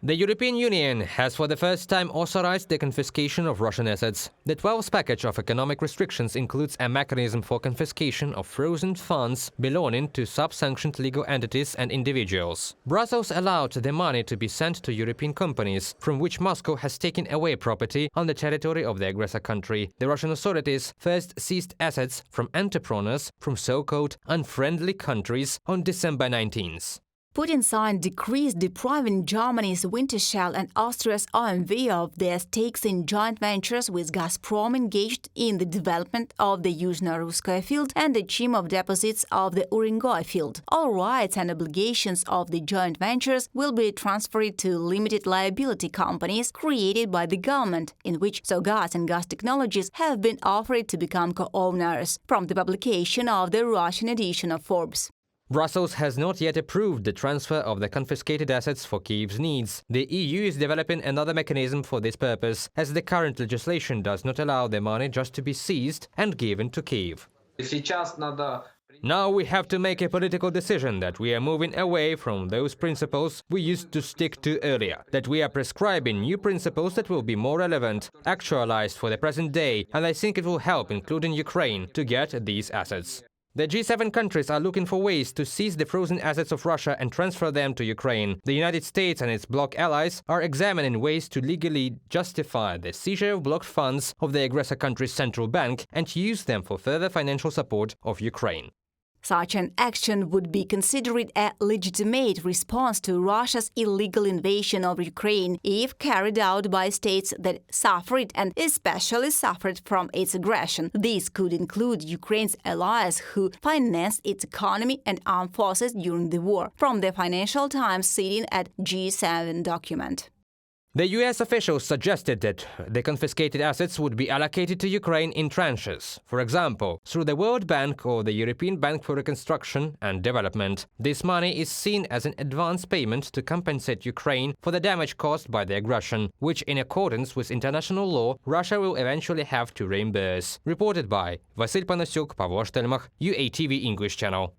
The European Union has for the first time authorized the confiscation of Russian assets. The 12th package of economic restrictions includes a mechanism for confiscation of frozen funds belonging to sub-sanctioned legal entities and individuals. Brussels allowed the money to be sent to European companies, from which Moscow has taken away property on the territory of the aggressor country. The Russian authorities first seized assets from entrepreneurs from so-called unfriendly countries on December 19th. Putin signed decrees depriving Germany's Wintershall and Austria's OMV of their stakes in joint ventures with Gazprom engaged in the development of the Yuzhno-Russkoye field and the Chimov deposits of the Urengoy field. All rights and obligations of the joint ventures will be transferred to limited liability companies created by the government, in which Sogaz and Gas Technologies have been offered to become co-owners, from the publication of the Russian edition of Forbes. Brussels has not yet approved the transfer of the confiscated assets for Kyiv's needs. The EU is developing another mechanism for this purpose, as the current legislation does not allow the money just to be seized and given to Kyiv. Now we have to make a political decision that we are moving away from those principles we used to stick to earlier, that we are prescribing new principles that will be more relevant, actualized for the present day, and I think it will help, including Ukraine, to get these assets. The G7 countries are looking for ways to seize the frozen assets of Russia and transfer them to Ukraine. The United States and its bloc allies are examining ways to legally justify the seizure of blocked funds of the aggressor country's central bank and use them for further financial support of Ukraine. Such an action would be considered a legitimate response to Russia's illegal invasion of Ukraine if carried out by states that suffered and especially suffered from its aggression. These could include Ukraine's allies who financed its economy and armed forces during the war, from the Financial Times citing a G7 document. The US officials suggested that the confiscated assets would be allocated to Ukraine in tranches, for example, through the World Bank or the European Bank for Reconstruction and Development. This money is seen as an advance payment to compensate Ukraine for the damage caused by the aggression, which, in accordance with international law, Russia will eventually have to reimburse. Reported by Vasil Panasyuk, Pavlo Shtelmach, UATV English Channel.